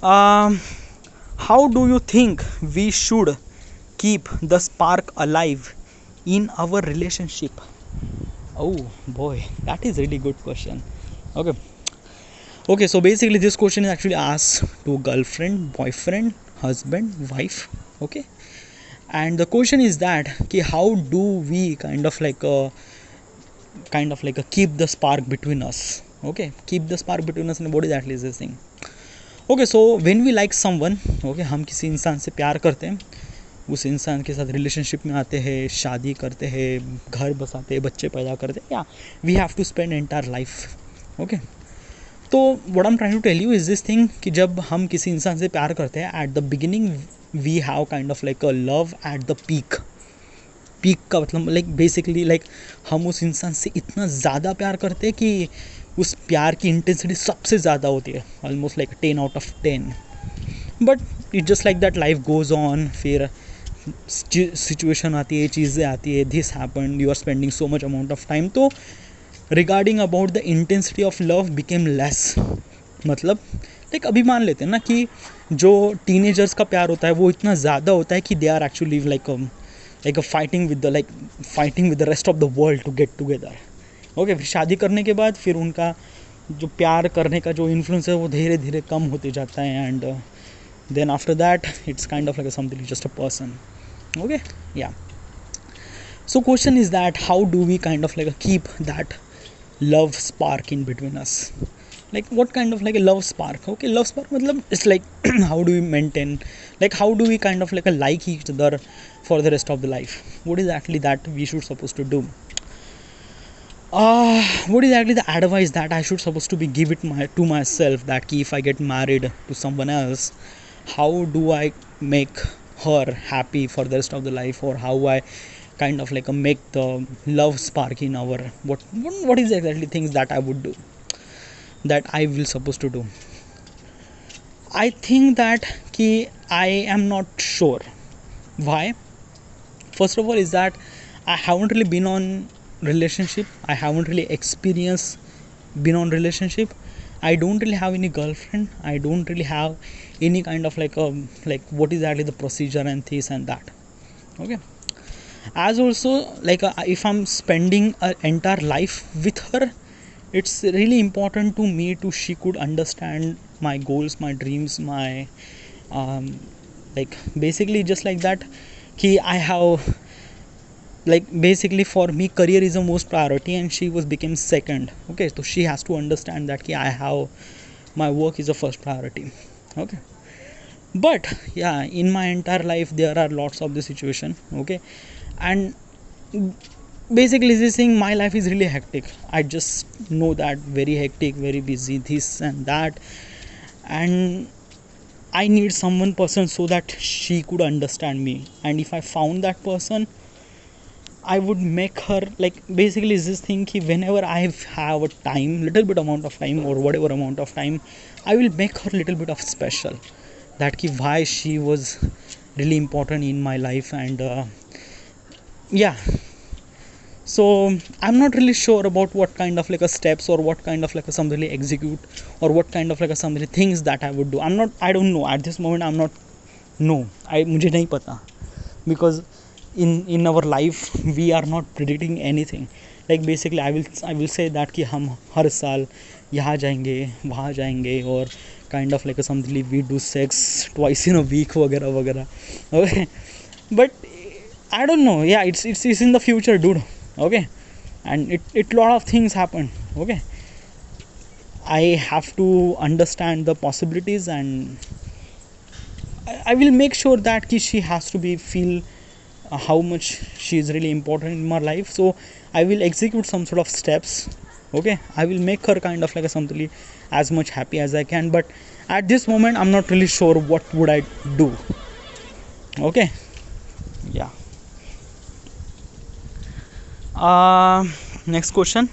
um, how do you think we should keep the spark alive in our relationship? Oh boy, that is really good question. Okay. Okay, so basically this question is actually asked to girlfriend, boyfriend, husband, wife. Okay. And the question is that how do we kind of like a keep the spark between us. Okay, keep the spark between us, and what is actually this thing? Okay, so when we like someone, okay, हम किसी इंसान से प्यार करते हैं, उस इंसान के साथ रिलेशनशिप में आते हैं, शादी करते हैं, घर बसाते हैं, बच्चे पैदा करते हैं, या we have to spend entire life. Okay, तो what I am trying to tell you is this thing कि जब हम किसी इंसान से प्यार करते हैं, at the beginning we have kind of like a love at the peak का मतलब लाइक बेसिकली लाइक हम उस इंसान से इतना ज़्यादा प्यार करते हैं कि उस प्यार की इंटेंसिटी सबसे ज़्यादा होती है, almost like 10 out of 10. But it just like that life goes on. फिर सिचुएशन आती है, चीज़ें आती है, this happen, you are spending so much amount of time, तो regarding about the intensity of love became less. मतलब like अभी मान लेते हैं ना कि जो टीनेजर्स का प्यार होता है वो इतना ज़्यादा होता है कि they are actually like fighting with the rest of the world to get together. Okay, फिर शादी करने के बाद फिर उनका जो प्यार करने का जो इन्फ्लुएंस है वो धीरे धीरे कम होते जाता है, and then after that it's kind of like something just a person. Okay, yeah. So question is that how do we kind of like keep that love spark in between us? Like what kind of like a love spark? Okay, love spark matlab it's like how do we maintain, like how do we kind of like each other for the rest of the life? What is actually that we should supposed to do? What is actually the advice that I should supposed to be give it to myself, that ki if I get married to someone else, how do I make her happy for the rest of the life, or how I kind of like make the love spark in our what is exactly things that I would do, that I will supposed to do. I think that ki I am not sure. Why? First of all is that I haven't really been on relationship, I haven't really experienced been on relationship, I don't really have any girlfriend, I don't really have any kind of like what is actually the procedure and this and that. Okay, as also like if I'm spending an entire life with her, it's really important to me to she could understand my goals, my dreams, my like basically just like that ki I have like basically for me career is the most priority and she was became second. Okay, so she has to understand that ki I have my work is the first priority. Okay, but yeah, in my entire life there are lots of the situation. Okay, and basically this thing, my life is really hectic, I just know that, very hectic, very busy, this and that, and I need someone person so that she could understand me. And if I found that person, I would make her like basically is this thing ki whenever I have a time, little bit amount of time or whatever amount of time, I will make her little bit of special, that ki why she was really important in my life. And yeah, so I'm not really sure about what kind of like a steps or what kind of like a something execute or what kind of like a something things that I would do. I don't know at this moment. I'm not, no, I मुझे नहीं पता, because in our life we are not predicting anything. Like basically I will say that कि हम हर साल यहाँ जाएंगे वहाँ जाएंगे, और kind of like a something we do sex twice in a week वगैरह वगैरह. Okay, but I don't know. Yeah, it's in the future, dude. Okay, and it lot of things happen. Okay, I have to understand the possibilities, and I will make sure that she has to be feel how much she is really important in my life. So I will execute some sort of steps. Okay, I will make her kind of like a something as much happy as I can, but at this moment I'm not really sure what would I do. Okay, yeah. Next question.